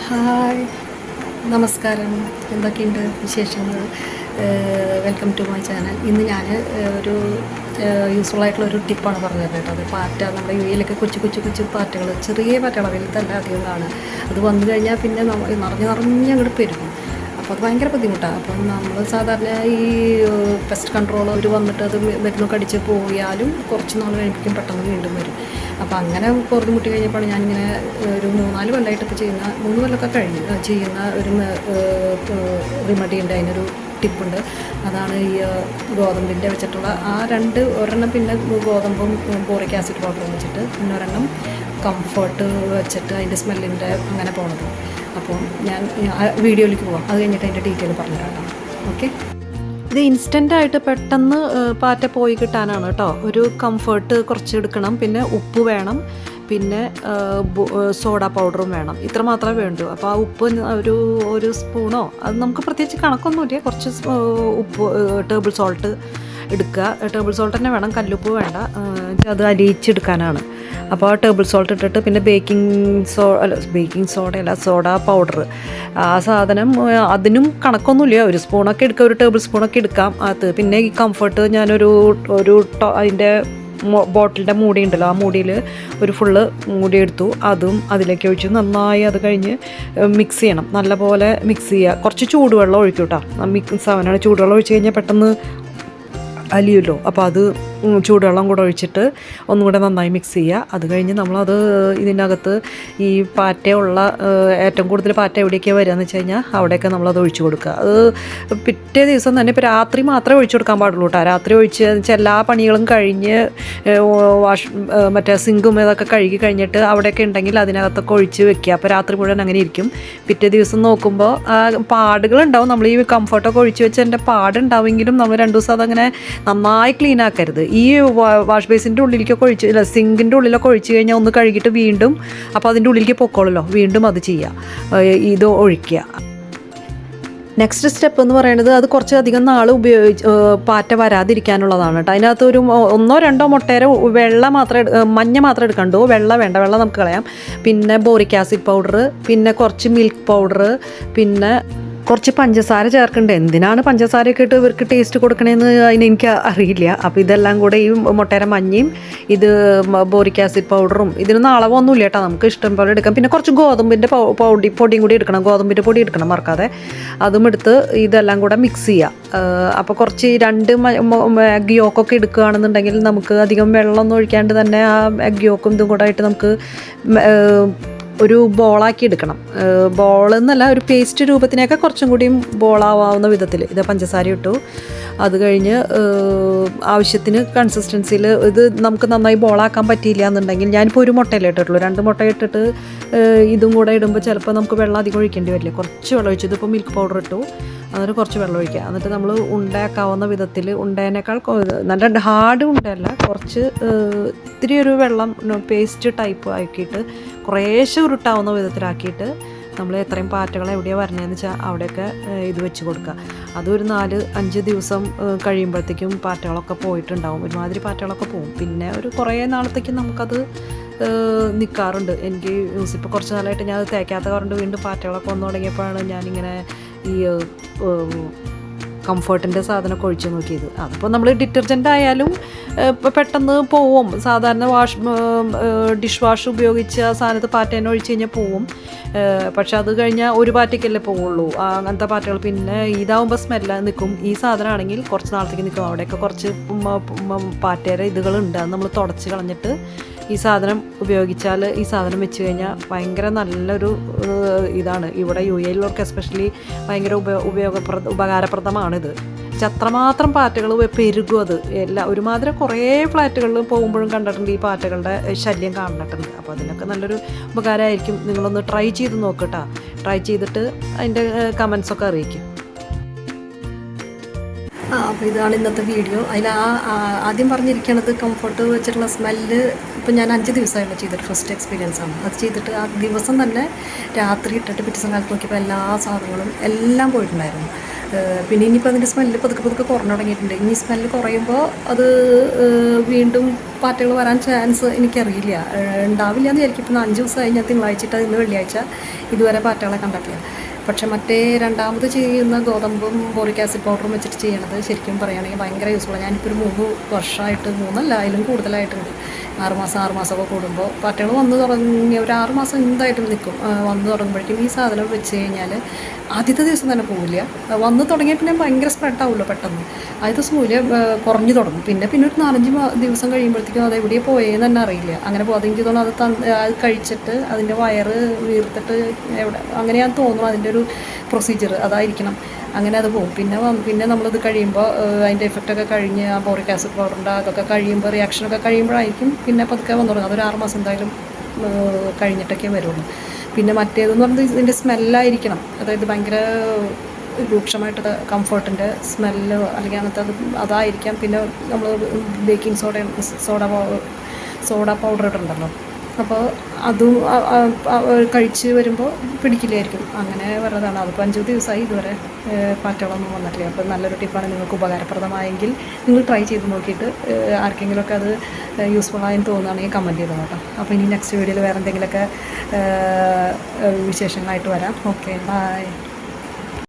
Hi, നമസ്കാരം. എന്തൊക്കെയുണ്ട് വിശേഷങ്ങൾ? Welcome to my channel. ഇന്ന് ഞാൻ ഒരു യൂസ്ഫുൾ ആയിട്ടുള്ളൊരു ടിപ്പാണ് പറഞ്ഞത് കേട്ടോ. അത് പാറ്റ, നമ്മുടെ യുഎയിലൊക്കെ കൊച്ചു കൊച്ചു കൊച്ചു പാറ്റകൾ, ചെറിയ പാറ്റകൾ, വലുതല്ല, അധികം കാണുക. അത് വന്നു കഴിഞ്ഞാൽ പിന്നെ നിറഞ്ഞ് അങ്ങോട്ട് പെരുകും. അപ്പോൾ അത് ഭയങ്കര ബുദ്ധിമുട്ടാണ്. അപ്പം നമ്മൾ സാധാരണ ഈ പെസ്റ്റ് കൺട്രോൾ അവർ വന്നിട്ട് അത് മരുന്നൊക്കെ അടിച്ച് പോയാലും കുറച്ച് നാൾ കഴിപ്പിക്കും, പെട്ടെന്ന് വീണ്ടും വരും. അപ്പോൾ അങ്ങനെ പുറത്ത് മുട്ടി കഴിഞ്ഞപ്പോൾ ഞാനിങ്ങനെ ഒരു 3-4 കൊല്ലമായിട്ട് ഇപ്പോൾ ചെയ്യുന്ന 3 കൊല്ലമൊക്കെ ചെയ്യുന്ന ഒരു റെമഡി ഉണ്ട്. അതിനൊരു ടിപ്പുണ്ട്. അതാണ് ഈ ഗോതമ്പിൻ്റെ വെച്ചിട്ടുള്ള ഒരെണ്ണം, പിന്നെ ഗോതമ്പും ബോറിക് ആസിഡ് പൗഡറും വെച്ചിട്ട്, പിന്നെ ഒരെണ്ണം കംഫർട്ട് വെച്ചിട്ട് അതിൻ്റെ സ്മെല്ലിൻ്റെ അങ്ങനെ പോണത്. അപ്പോൾ ഞാൻ വീഡിയോയിലേക്ക് പോകാം. അത് കഴിഞ്ഞിട്ട് അതിൻ്റെ ഡീറ്റെയിൽ പറഞ്ഞു തരാം. ഓക്കെ. ഇത് ഇൻസ്റ്റൻ്റായിട്ട് പെട്ടെന്ന് പാറ്റ പോയി കിട്ടാനാണ് കേട്ടോ. ഒരു കംഫർട്ട് കുറച്ച് എടുക്കണം, പിന്നെ ഉപ്പ് വേണം, പിന്നെ സോഡ പൗഡറും വേണം. ഇത്ര മാത്രമേ വേണ്ടൂ. അപ്പോൾ ആ ഉപ്പ് ഒരു സ്പൂണോ, അത് നമുക്ക് പ്രത്യേകിച്ച് കണക്കൊന്നുമില്ല, കുറച്ച് ഉപ്പ്, ടേബിൾ സോൾട്ട് എടുക്കുക. ടേബിൾ സോൾട്ട് തന്നെ വേണം, കല്ലുപ്പ് വേണ്ട. അത് അലിയിച്ചെടുക്കാനാണ്. അപ്പോൾ ടേബിൾ സോൾട്ട് ഇട്ടിട്ട്, പിന്നെ ബേക്കിംഗ് സോഡ സോഡ പൗഡർ, ആ സാധനം അതിനും കണക്കൊന്നുമില്ല, ഒരു സ്പൂണൊക്കെ എടുക്കുക, ഒരു ടേബിൾ സ്പൂണൊക്കെ എടുക്കാം. അത് പിന്നെ ഈ കംഫർട്ട് ഞാനൊരു അതിൻ്റെ ബോട്ടിലിൻ്റെ മൂടി ഉണ്ടല്ലോ, ആ മൂടിയിൽ ഒരു ഫുള്ള് മൂടി എടുത്തു. അതും അതിലേക്ക് ഒഴിച്ച് നന്നായി അത് കഴിഞ്ഞ് മിക്സ് ചെയ്യണം. നല്ലപോലെ മിക്സ് ചെയ്യുക. കുറച്ച് ചൂടുവെള്ളം ഒഴിക്കും കേട്ടോ. സാധനമാണ് ചൂടുവെള്ളം ഒഴിച്ച് കഴിഞ്ഞാൽ പെട്ടെന്ന് അലിയുമല്ലോ. അപ്പോൾ അത് ചൂടുവെള്ളം കൂടെ ഒഴിച്ചിട്ട് ഒന്നും കൂടെ നന്നായി മിക്സ് ചെയ്യുക. അത് കഴിഞ്ഞ് നമ്മളത് ഇതിനകത്ത് ഈ പാറ്റയുള്ള ഏറ്റവും കൂടുതൽ പാറ്റ എവിടേക്കാണ് വരികയെന്ന് വെച്ച് കഴിഞ്ഞാൽ അവിടെയൊക്കെ നമ്മളത് ഒഴിച്ചു കൊടുക്കുക. അത് പിറ്റേ ദിവസം തന്നെ, ഇപ്പോൾ രാത്രി മാത്രമേ ഒഴിച്ചു കൊടുക്കാൻ പാടുള്ളൂ കേട്ടോ. രാത്രി ഒഴിച്ച് എല്ലാ പണികളും കഴിഞ്ഞ് മറ്റേ സിങ്കും ഇതൊക്കെ കഴുകി കഴിഞ്ഞിട്ട് അവിടെയൊക്കെ ഉണ്ടെങ്കിൽ അതിനകത്തൊക്കെ ഒഴിച്ച് വെക്കുക. അപ്പോൾ രാത്രി മുഴുവൻ അങ്ങനെ ഇരിക്കും. പിറ്റേ ദിവസം നോക്കുമ്പോൾ പാടുകളുണ്ടാവും. നമ്മൾ ഈ കംഫർട്ടൊക്കെ ഒഴിച്ച് വെച്ചതിൻ്റെ പാടുണ്ടാവുമെങ്കിലും നമ്മൾ 2 ദിവസം അതങ്ങനെ നന്നായി ക്ലീൻ ആക്കരുത്. ഈ വാഷ് ബേസിൻ്റെ ഉള്ളിലേക്കൊക്കെ സിങ്കിൻ്റെ ഉള്ളിലൊക്കെ ഒഴിച്ച് കഴിഞ്ഞാൽ ഒന്ന് കഴുകിയിട്ട് വീണ്ടും, അപ്പോൾ അതിൻ്റെ ഉള്ളിലേക്ക് പൊക്കോളല്ലോ, വീണ്ടും അത് ചെയ്യുക, ഇത് ഒഴിക്കുക. നെക്സ്റ്റ് സ്റ്റെപ്പ് എന്ന് പറയുന്നത്, അത് കുറച്ചധികം നാൾ പാറ്റ വരാതിരിക്കാനുള്ളതാണ് കേട്ടോ. അതിനകത്ത് ഒരു 1-2 മുട്ടയുടെ മഞ്ഞ മാത്രമേ എടുക്കണ്ടൂ. വെള്ള വേണ്ട, വെള്ള നമുക്ക് കളയാം. പിന്നെ ബോറിക് ആസിഡ് പൗഡർ, പിന്നെ കുറച്ച് മിൽക്ക് പൗഡർ, പിന്നെ കുറച്ച് പഞ്ചസാര ചേർക്കുന്നുണ്ട്. എന്തിനാണ് പഞ്ചസാരയൊക്കെ ഇട്ട് ഇവർക്ക് ടേസ്റ്റ് കൊടുക്കണേന്ന് എനിക്ക് അറിയില്ല. അപ്പോൾ ഇതെല്ലാം കൂടെ, ഈ മുട്ടയുടെ മഞ്ഞയും ഇത് ബോറിക് ആസിഡ് പൗഡറും, ഇതിനൊന്നും അളവൊന്നുമില്ല കേട്ടോ, നമുക്ക് ഇഷ്ടം പോലെ എടുക്കാം. പിന്നെ കുറച്ച് ഗോതമ്പിൻ്റെ പൊടിയും കൂടി എടുക്കണം, ഗോതമ്പിൻ്റെ പൊടി എടുക്കണം മറക്കാതെ. അതും എടുത്ത് ഇതെല്ലാം കൂടെ മിക്സ് ചെയ്യുക. അപ്പോൾ കുറച്ച് 2 എഗ് യോക്കൊക്കെ എടുക്കുകയാണെന്നുണ്ടെങ്കിൽ നമുക്ക് അധികം വെള്ളമൊന്നും ഒഴിക്കാണ്ട് തന്നെ ആ എഗ് യോക്കും ഇതും കൂടെ ആയിട്ട് നമുക്ക് ഒരു ബോളാക്കി എടുക്കണം. ബോളെന്നല്ല, ഒരു പേസ്റ്റ് രൂപത്തിനൊക്കെ കുറച്ചും കൂടിയും ബോളാവാവുന്ന വിധത്തിൽ ഇത് പഞ്ചസാര ഇട്ടു. അത് കഴിഞ്ഞ് ആവശ്യത്തിന് കൺസിസ്റ്റൻസിയിൽ, ഇത് നമുക്ക് നന്നായി ബോളാക്കാൻ പറ്റിയില്ല എന്നുണ്ടെങ്കിൽ, ഞാനിപ്പോൾ ഒരു മുട്ടയല്ലേ ഇട്ടിട്ടുള്ളൂ, 2 മുട്ട ഇട്ടിട്ട് ഇതും കൂടെ ഇടുമ്പോൾ ചിലപ്പോൾ നമുക്ക് വെള്ളം അധികം ഒഴിക്കേണ്ടി വരില്ല. കുറച്ച് വെള്ളം ഒഴിച്ചു. ഇതിപ്പോൾ മിൽക്ക് പൗഡർ ഇട്ടു, എന്നിട്ട് കുറച്ച് വെള്ളം ഒഴിക്കുക. എന്നിട്ട് നമ്മൾ ഉണ്ടാക്കാവുന്ന വിധത്തിൽ, ഉണ്ടേനേക്കാൾ നല്ല ഹാർഡ് ഉണ്ടല്ല, കുറച്ച് ഇത്തിരി ഒരു വെള്ളം പേസ്റ്റ് ടൈപ്പ് ആക്കിയിട്ട് കുറേശ്ശെ ഉരുട്ടാവുന്ന വിധത്തിലാക്കിയിട്ട് നമ്മൾ എത്രയും പാറ്റകൾ എവിടെയാണ് വരണതെന്ന് വെച്ചാൽ അവിടെയൊക്കെ ഇത് വെച്ച് കൊടുക്കുക. അതൊരു 4-5 ദിവസം കഴിയുമ്പോഴത്തേക്കും പാറ്റകളൊക്കെ പോയിട്ടുണ്ടാവും. ഒരുമാതിരി പാറ്റകളൊക്കെ പോകും. പിന്നെ ഒരു കുറേ നാളത്തേക്ക് നമുക്കത് നിൽക്കാറുണ്ട്. എനിക്ക് ഇപ്പോൾ കുറച്ച് നാളായിട്ട് ഞാൻ അത് തേക്കാത്ത കാരണം വീണ്ടും പാറ്റകളൊക്കെ വന്നു തുടങ്ങിയപ്പോഴാണ് ഞാനിങ്ങനെ ഈ കംഫർട്ടിൻ്റെ സാധനമൊക്കെ ഒഴിച്ച് നോക്കിയത്. അതിപ്പോൾ നമ്മൾ ഡിറ്റർജൻ്റ് ആയാലും പെട്ടെന്ന് പോവും. സാധാരണ ഡിഷ് വാഷ് ഉപയോഗിച്ച് ആ സാധനത്ത് പാറ്റേനെ ഒഴിച്ച് കഴിഞ്ഞാൽ പോവും. പക്ഷെ അത് കഴിഞ്ഞാൽ ഒരു പാറ്റയ്ക്കല്ലേ പോവുള്ളൂ, അങ്ങനത്തെ പാറ്റകൾ. പിന്നെ ഇതാവുമ്പോൾ സ്മെല്ല നിൽക്കും. ഈ സാധനമാണെങ്കിൽ കുറച്ച് നാളത്തേക്ക് നിൽക്കും. അവിടെയൊക്കെ കുറച്ച് പാറ്റയുടെ ഇതുകളുണ്ട്. അത് നമ്മൾ തുടച്ച് കളഞ്ഞിട്ട് ഈ സാധനം ഉപയോഗിച്ചാൽ, ഈ സാധനം വെച്ച് കഴിഞ്ഞാൽ ഭയങ്കര നല്ലൊരു ഇതാണ്. ഇവിടെ യുഎയിലുള്ളവർക്ക് എസ്പെഷ്യലി ഭയങ്കര ഉപകാരപ്രദമാണിത്. അത്രമാത്രം പാറ്റകൾ പെരുകും. അത് ഒരുമാതിരി കുറേ ഫ്ലാറ്റുകളിൽ പോകുമ്പോഴും കണ്ടിട്ടുണ്ട്, ഈ പാറ്റകളുടെ ശല്യം കാണുന്നുണ്ട്. അപ്പോൾ അതിനൊക്കെ നല്ലൊരു ഉപകാരമായിരിക്കും. നിങ്ങളൊന്ന് ട്രൈ ചെയ്ത് നോക്കട്ടോ. ട്രൈ ചെയ്തിട്ട് അതിൻ്റെ കമൻസൊക്കെ അറിയിക്കും. അപ്പോൾ ഇതാണ് ഇന്നത്തെ വീഡിയോ. അതിൽ ആദ്യം പറഞ്ഞിരിക്കുന്നത് കംഫർട്ട് വെച്ചിട്ടുള്ള സ്മെല്ല് ഇപ്പം ഞാൻ 5 ദിവസമായുള്ള ചെയ്തിട്ട് ഫസ്റ്റ് എക്സ്പീരിയൻസ് ആണ്. അത് ചെയ്തിട്ട് ആ ദിവസം തന്നെ രാത്രി ഇട്ടിട്ട് പിറ്റേ ദിവസം കാലത്ത് നോക്കിയപ്പോൾ എല്ലാ സാധനങ്ങളും എല്ലാം പോയിട്ടുണ്ടായിരുന്നു. പിന്നെ ഇനിയിപ്പോൾ അതിൻ്റെ സ്മെല്ല് പതുക്കെ പതുക്കെ കുറഞ്ഞു തുടങ്ങിയിട്ടുണ്ട്. ഇനി സ്മെല്ല് കുറയുമ്പോൾ അത് വീണ്ടും പാറ്റകൾ വരാൻ ചാൻസ് എനിക്കറിയില്ല, ഉണ്ടാവില്ല എന്ന് വിചാരിക്കും. ഇപ്പം 5 ദിവസമായി ഞാൻ തിങ്കളാഴ്ച ഇട്ട് ഇന്ന് വെള്ളിയാഴ്ച, ഇതുവരെ പാറ്റകളെ കണ്ടിട്ടില്ല. പക്ഷെ മറ്റേ രണ്ടാമത് ചെയ്യുന്ന ഗോതമ്പും ബോറിക് ആസിഡ് പൗഡറും വെച്ചിട്ട് ചെയ്യണത് ശരിക്കും പറയുകയാണെങ്കിൽ ഭയങ്കര യൂസ്ഫുള്ളാണ്. ഞാനിപ്പോൾ ഒരു 3 വർഷമായിട്ട്, 3 അതിലും കൂടുതലായിട്ടുണ്ട്. 6 മാസമൊക്കെ കൂടുമ്പോൾ പാറ്റകൾ വന്ന് തുടങ്ങി ഒരു 6 മാസം എന്തായിട്ടും നിൽക്കും. വന്ന് തുടങ്ങുമ്പോഴേക്കും ഈ സാധനം വെച്ച് കഴിഞ്ഞാൽ ആദ്യത്തെ ദിവസം തന്നെ പോവില്ല. വന്ന് തുടങ്ങിയ പിന്നെ ഭയങ്കര സ്പ്രെഡ് ആവുമല്ലോ പെട്ടെന്ന്. ആദ്യത്തെ ദിവസം പോവില്ല, കുറഞ്ഞു തുടങ്ങും. പിന്നെ ഒരു 4-5 ദിവസം കഴിയുമ്പോഴത്തേക്കും അത് എവിടെയാണ് പോയെന്ന് തന്നെ അറിയില്ല. അങ്ങനെ പോകും. അതെനിക്ക് തോന്നുന്നു അത് കഴിച്ചിട്ട് അതിൻ്റെ വയറ് വീർത്തിട്ട് എവിടെ അങ്ങനെയാന്ന് തോന്നുന്നു. അതിൻ്റെ ഒരു പ്രൊസീജിയർ അതായിരിക്കണം. അങ്ങനെ അത് പോകും. പിന്നെ നമ്മളത് കഴിയുമ്പോൾ അതിൻ്റെ എഫക്റ്റൊക്കെ കഴിഞ്ഞ് ആ ബോറിക് ആസിഡ് പൗഡറിൻ്റെ അതൊക്കെ കഴിയുമ്പോൾ റിയാക്ഷനൊക്കെ കഴിയുമ്പോഴായിരിക്കും പിന്നെ പതുക്കെ വന്നു തുടങ്ങും. അതൊരു 6 മാസം എന്തായാലും കഴിഞ്ഞിട്ടൊക്കെ വരുള്ളൂ. പിന്നെ മറ്റേതെന്ന് പറയുന്നത് ഇതിൻ്റെ സ്മെല്ലായിരിക്കണം. അതായത് ഭയങ്കര രൂക്ഷമായിട്ട് കംഫർട്ടിൻ്റെ സ്മെല്ലോ അല്ലെങ്കിൽ അങ്ങനത്തെ അതായിരിക്കാം. പിന്നെ നമ്മൾ ബേക്കിംഗ് സോഡ പൗഡർ ഇടുന്നുണ്ടല്ലോ, അപ്പോൾ അതും കഴിച്ച് വരുമ്പോൾ പിടിക്കില്ലായിരിക്കും. അങ്ങനെ വരുന്നതാണ്. അതിപ്പോൾ 5 ദിവസമായി ഇതുവരെ പാറ്റകളൊന്നും വന്നിട്ടില്ല. അപ്പോൾ നല്ലൊരു ടിപ്പാണ്. നിങ്ങൾക്ക് ഉപകാരപ്രദമായെങ്കിൽ നിങ്ങൾ ട്രൈ ചെയ്ത് നോക്കിയിട്ട് ആർക്കെങ്കിലുമൊക്കെ അത് യൂസ്ഫുള്ളായെന്ന് തോന്നുകയാണെങ്കിൽ കമൻറ്റ് ചെയ്തോ കേട്ടോ. അപ്പോൾ ഇനി നെക്സ്റ്റ് വീഡിയോയിൽ വേറെ എന്തെങ്കിലുമൊക്കെ വിശേഷങ്ങളായിട്ട് വരാം. Okay, by.